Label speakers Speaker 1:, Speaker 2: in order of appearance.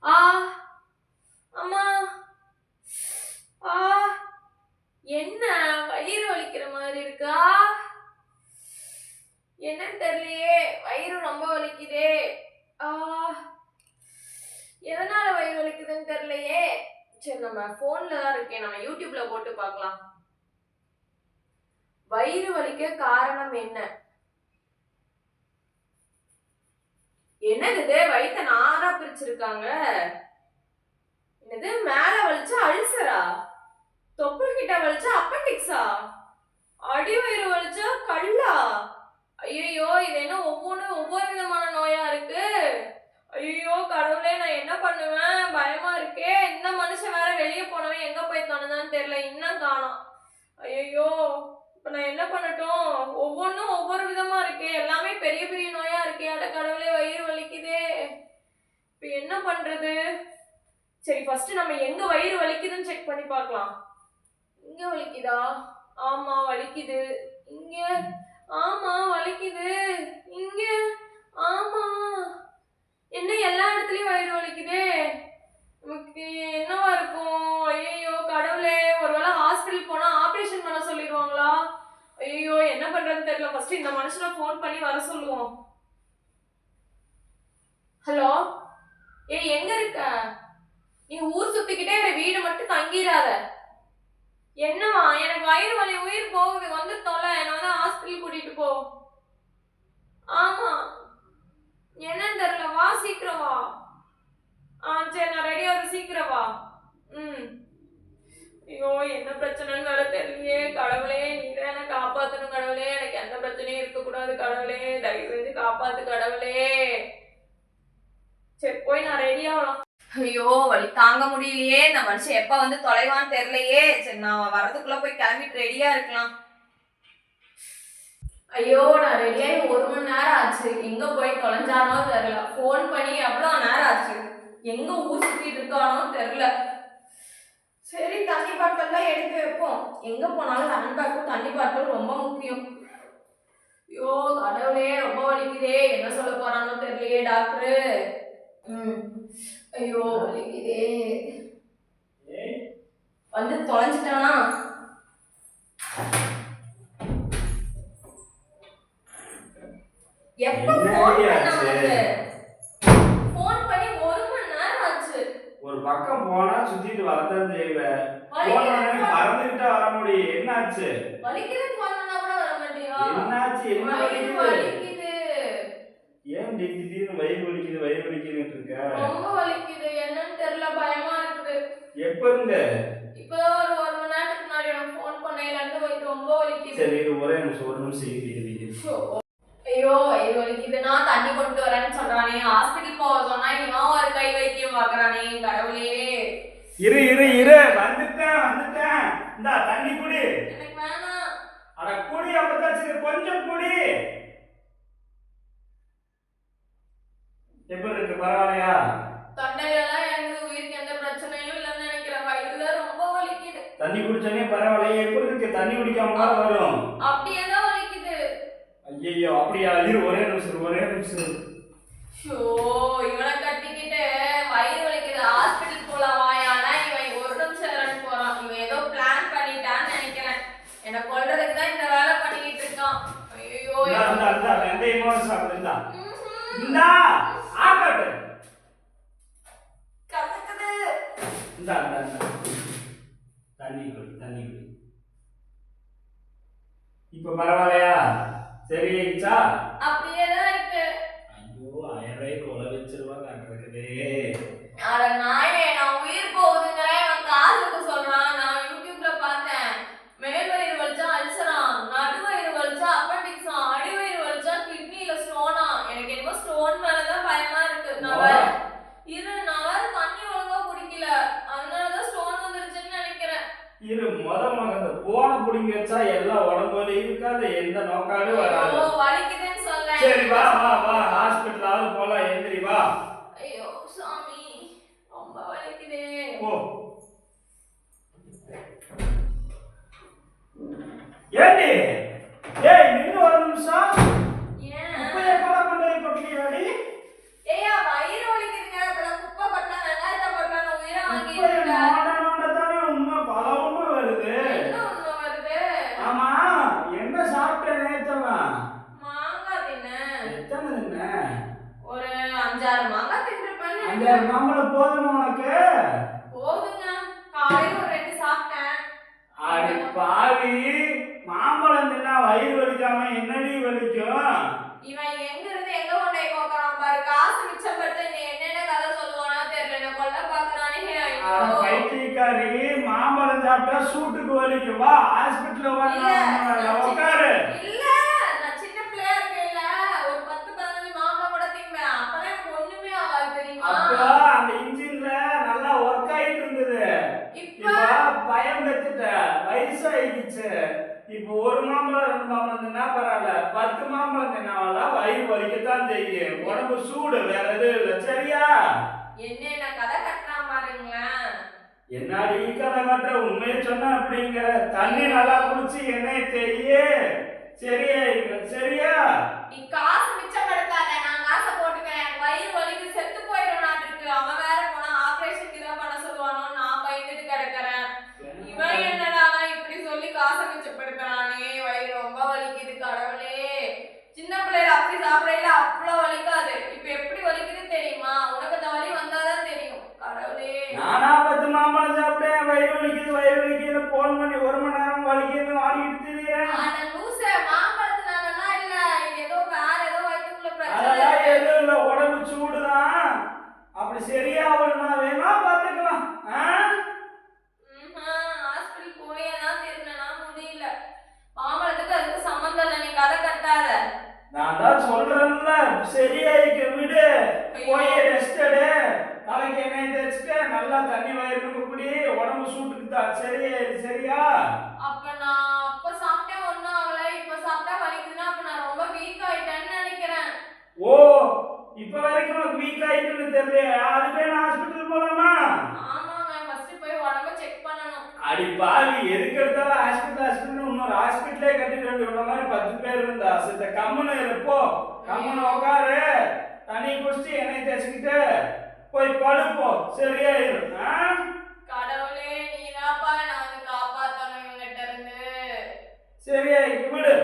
Speaker 1: ஆ அம்மா ஆ என்ன வயிறு வலிக்கிற மாதிரி இருக்கா? என்னன்னு தெரியலையே, வயிறு ரொம்ப வலிக்குதே. ஆ எதனால வயிறு வலிக்குதுன்னு தெரியலையே. சரி, நம்ம போன்ல தான் இருக்கேன், நம்ம யூடியூப்ல போட்டு பார்க்கலாம். வயிறு வலிக்க காரணம் என்ன? என்னது வயித்த நாரா பிரிச்சிருக்காங்க? என்னது மேல வலிச்சா அல்சரா, தொப்புள் கிட்ட வலிச்சா அப்பெண்டிக்ஸா, அடி வயிறு வலிச்சா கல்லா? ஐயோ, இது என்ன ஒவ்வொரு விதமான நோயா இருக்கு. ஐயோ கடவுளே, நான் என்ன பண்ணுவேன், பயமா இருக்கே. இந்த மனுஷன் வேற வெளியே போனவன் எங்க போய் தோணுதான்னு தெரியல, இன்னும் காணோம். ஐயோ, இப்ப நான் என்ன பண்ணட்டும்? ஒவ்வொன்றும் ஒவ்வொரு விதமா இருக்கே, எல்லாமே பெரிய பெரிய நோயா இருக்கே. அட கடவுளே, வயிறு வலிக்குதே. இப்ப என்ன பண்றது? சரி, ஃபர்ஸ்ட் நம்ம எங்க வயிறு வலிக்குதுன்னு செக் பண்ணி பார்க்கலாம். இங்க வலிக்குதா? ஆமா வலிக்குது. இங்க ஆமா வலிக்குது. இங்க ஆமா. என்ன எல்லா இடத்துலயும் வயிறு வலிக்குதே? நமக்கு என்னவா இருக்கும்? ஐயோ கடவுளே, ஒருவேளை ஹாஸ்பிட்டல் போனா ஆபரேஷன் பண்ண சொல்லிடுவாங்களா? ஐயோ, என்ன பண்றதுன்னு தெரியல. ஃபர்ஸ்ட் இந்த மனுஷனை போன் பண்ணி வர சொல்லுவோம். ஹலோ, எங்க இருக்க? நீ ஊர் சுத்திக்கிட்டே வீடு மட்டும் தங்கிடாத. என்னவா? எனக்கு வயிறு வலி, உயிர் போகுது, வந்து தொலை, என்ன வந்து ஹாஸ்பிட்டல் கூட்டிட்டு போ. ஆமா, என்னன்னு தெரியல, வா சீக்கிரம் வா. சரி, நான் ரெடியா இரு, சீக்கிரம் வா. ஐயோ, என்ன பிரச்சனைன்னு வேற தெரியலையே. கடவுளே, நீதான் என்ன காப்பாத்தணும் கடவுளே. எனக்கு எந்த பிரச்சனையும் இருக்கக்கூடாது கடவுளே, தயவு செஞ்சு காப்பாத்து கடவுளே. சரி, போய் நான் ரெடியாகலாம். ஐயோ, வலி தாங்க முடியலையே. இந்த மனுஷன் எப்ப வந்து தொலைவான்னு தெரியலையே. சரி, நான் வரதுக்குள்ள போய் கிளம்பிட்டு ரெடியா இருக்கலாம். ஐயோ, நான் ரெடியாகி 1 மணி நேரம் ஆச்சு. எங்க போய் தொலைஞ்சானோ தெரியல. போன் பண்ணி எவ்வளவு நேரம் ஆச்சு, எங்க ஊர் சுத்திட்டு இருக்கானோ தெரியல. சரி, தண்ணி பாட்டில் தான் எடுத்து வைப்போம். எங்க போனாலும் லெமன் பேக்கும் தண்ணி பாட்டில் ரொம்ப முக்கியம். ஐயோ கடவுளே, ரொம்ப வலிக்குதே. என்ன சொல்ல போறானோ தெரியலையே டாக்டரு. ஐயோ வலிக்குதே. வந்து தொலைஞ்சிட்டானா? எப்ப போன் பண்ணாங்க? போன் பண்ணி 1 மணி நேரம் ஆச்சு.
Speaker 2: ஒரு பக்கம் போனா சுத்திட்டு வரதான் செய்வே. மறந்துட்டா வர முடியும். என்னாச்சு?
Speaker 1: வலிக்குதுன்னு சொன்னா கூட வர மாட்டியா?
Speaker 2: என்னாச்சு? என்ன
Speaker 1: வலிக்குது?
Speaker 2: ஏன் திடீர்னு வயிறு வலிக்குதுன்னு இருக்க?
Speaker 1: ரொம்ப வலிக்குது, என்னன்னு தெரியல, பயமா இருக்குது.
Speaker 2: எப்ப இருந்து?
Speaker 1: இப்பதான் ஒரு 1 மணி நேரத்துக்கு முன்னாடி நான் போன் பண்ணையில இருந்து வயிறு ரொம்ப வலிக்குது.
Speaker 2: சரி, ஒரு நிமிஷம் இரு.
Speaker 1: ஐயோ, வயிறு வலிக்குதுன்னா தண்ணி கொண்டு வரேன்னு சொல்றானே, ஹாஸ்பிட்டல் போக சொன்னா இவன் ஒரு கை வைத்தியம் பாக்குறானே. கடவுளே,
Speaker 2: இரு வந்துட்டேன். இந்தா தண்ணி குடி.
Speaker 1: எனக்கு வேணாம்.
Speaker 2: அட குடி, அப்பதாச்சு கொஞ்சம் குடி. எப்படி இருக்கு, பரவாயில்லையா?
Speaker 1: தொண்டையிலலாம் எனக்கு உயிருக்கு எந்த பிரச்சனையும் இல்லைன்னு நினைக்கிறேன். வயிறுல ரொம்ப வலிக்குது.
Speaker 2: தண்ணி குடிச்சானே பரவாயில்லையா? எப்படி இருக்கு? தண்ணி குடிக்காம வரும்.
Speaker 1: அப்படியே தான் வலிக்குது.
Speaker 2: ஐயோ, அப்படியா? இரு, ஒரே நிமிஷம்.
Speaker 1: ஷோ, இவனை கட்டிக்கிட்டு வயிறு வலிக்குது, ஹாஸ்பிட்டல் போலாம் வாயானா இவன் 1 நிமிஷம் இறந்து போறான். இவன் ஏதோ பிளான் பண்ணிட்டான்னு நினைக்கிறேன். என்ன கொல்றதுக்கு தான் இந்த வேலை பண்ணிக்கிட்டு இருக்கான். ஐயோ,
Speaker 2: வெந்தயமா சாப்பிடுந்தா இந்தா ஆகாட்டு
Speaker 1: கசக்குது.
Speaker 2: இந்தா தண்ணி குடி. இப்ப பரவாயில்லையா? சரியாயிடுச்சா?
Speaker 1: அப்படியே தான் இருக்கு.
Speaker 2: ஐயோ, 1000 ரூபாய்க்கு கொலை வச்சிருவாங்க இருக்குது.
Speaker 1: அட நாயே, நான் உயிர் போகுதுங்க இவன் காசுக்கு சொல்றான். நான் யூடியூப்ல பார்த்தேன். மேல் வயிறு வலிச்சா அல்சரா, நடு வயிறு வலிச்சா அப்பெண்டிக்ஸா, அடி வயிறு வலிச்சா கிட்னில ஸ்டோனா. எனக்கு என்னமோ ஸ்டோன் மேலதான் பயமா இருக்கு. நான் வேற தண்ணி ஒழுங்கா குடிக்கல, அதனாலதான் ஸ்டோன் வந்துருச்சுன்னு நினைக்கிறேன்.
Speaker 2: இரு, அந்த போனை பிடிங்க வச்சா எல்லாம் உடம்புல இருக்காது, எந்த நோக்காலும் வராது.
Speaker 1: வலிக்குதுன்னு சொல்றேன்.
Speaker 2: சரி, வா ஹாஸ்பிட்டலாவது போலாம். எந்திரி வா.
Speaker 1: ஐயோ சாமி, ரொம்ப வலிக்குதே.
Speaker 2: போ. ஏண்டி? நின்னு 1 நிமிஷம். மாம்பழம் போதுமா உனக்கு?
Speaker 1: போதுங்க, காலையில ஒரு 2 சாப்பிட்டேன்.
Speaker 2: அடி பாவி, மாம்பழம் தின்னா வயிறு வலிக்காம என்னடி வலிக்கும்?
Speaker 1: இவன் எங்க இருந்து எங்க கொண்டு போய் கோக்குறான் பாரு. காசு மிச்சப்படுத்த நீ என்னென்ன கதை சொல்லுவானோ தெரியல. என்ன கொல்ல பாக்குறானே.
Speaker 2: அட
Speaker 1: ஐயோ.
Speaker 2: பைத்தியக்காரி, மாம்பழம் சாப்பிட்டா சூட்டுக்கு வலிக்கும். வா ஹாஸ்பிட்டல் உட்காரு.
Speaker 1: இல்ல, நான் சின்ன பிள்ளையா இருக்கையில ஒரு 10 15 மாம்பழம் கூட திம்பேன். அப்பதான் எனக்கு ஒண்ணுமே ஆகாது தெரியுமா?
Speaker 2: அப்போ அந்த இன்ஜின்ல நல்லா ஒர்க் ஆயிட்டு இருந்தது.
Speaker 1: இப்ப
Speaker 2: இப்ப பயம் பெத்துட்ட, வயசாயிடுச்சு. இப்போ ஒரு மாம்பழம் 2 மாம்பழம் தின்னா பரவாயில்ல, 10 மாம்பழம் தின்னாவா வயிறு வலிக்கத்தான் செய்யும். உடம்பு சூடு, வேற எதுவும் இல்லை. சரியா?
Speaker 1: என்னென்ன கதை கட்டுறான் பாருங்களேன்.
Speaker 2: என்னாடி கதை கட்டுற? உண்மையை சொன்ன அப்படிங்கிற. தண்ணி நல்லா குடிச்சு எண்ணெய் தேய்யே, சரியா? சரியா?
Speaker 1: நீ காசு மிச்சப்படுத்தாத, நான் காசை போட்டுக்கிறேன். எனக்கு வயிறு வலிக்கு செத்து போயிடும் இருக்கு. அவன் வேற போனா ஆபரேஷனுக்கு தான் பண்ண சொல்லுவானோ, நான் பயந்துட்டு கிடக்குறேன். இவன் என்னடா இப்படி சொல்லி காசை மிச்சப்படுத்துறானே. வயிறு ரொம்ப வலிக்குது கடவுளே. சின்ன பிள்ளைல அப்படி சாப்பிடையில அவ்வளோ வலிக்காது. இப்ப எப்படி வலிக்குது தெரியுமா? உனக்கு அந்த வலி வந்தாதான் தெரியும். கடவுளே.
Speaker 2: நானா 10 மாம்பழம் சாப்பிட்டேன், வயிறு வலிக்குது வயிறு வலிக்குது போன் பண்ணி 1 மணி நேரம் வலிக்குதுன்னு ஆடிக்கிட்டு திரியிறேன்.
Speaker 1: ஆனா லூசு, மாம்பழத்தினாலலாம் இல்ல. இது ஏதோ வேற ஏதோ வயித்துக்குள்ள பிரச்சனை
Speaker 2: அதெல்லாம்
Speaker 1: இருக்கு.
Speaker 2: எதுவும் இல்லை, உடம்பு சூடுதான். அப்படி சரியாகணும்னா வேணா பார்த்துக்கலாம்.
Speaker 1: ஹாஸ்பிட்டல் போயேதான் திருநனா முடியல. மாம்பழத்துக்கு அதுக்கு சம்மந்தம் இல்லை. நீ கதை கட்டாத.
Speaker 2: நான் தான் சொல்றேன்ல, சரியாயிக்க விடு. போய் ரெஸ்ட் எடு, தலைக்கு எண்ணெய் தேய்ச்சிட்டு நல்லா தண்ணி வயிறுக்கு குடி, உடம்பு சூட்டுக்கு தான் சரியாயிரு. சரியா?
Speaker 1: அப்ப நான் அப்ப சாப்பிட்டேன் ஒண்ணும் ஆகல. இப்ப சாப்பிட்டா வலிக்குதுன்னா அப்ப நான் ரொம்ப வீக் ஆயிட்டேன்னு நினைக்கிறேன்.
Speaker 2: ஓ, இப்ப வரைக்கும் உனக்கு வீக் ஆயிட்டுன்னு தெரியலையா? அதுக்கே நான் ஹாஸ்பிட்டல் போலாமா?
Speaker 1: ஆமாங்க, ஃபர்ஸ்ட் போய் உடம்ப செக் பண்ணணும்.
Speaker 2: அடி பாவி, எதுக்கு எடுத்தாலும் ஹாஸ்பிட்டல் இன்னொரு ஹாஸ்பிட்டலே கட்டிட்டு வேண்டிய மாதிரி 10 பேர் இருந்தா சித்த. கம்முன்னு இருப்போ, கம்முன்னு உட்காரு, தண்ணி குடிச்சிட்டு எண்ணெய் தேய்ச்சிக்கிட்டு போய் படுப்போ, சரியாயிரும்.
Speaker 1: கடவுளே, நீதாப்பா நான் வந்து காப்பாத்தணும் இவங்கிட்ட இருந்து.
Speaker 2: சரியாயிருக்கு விடு.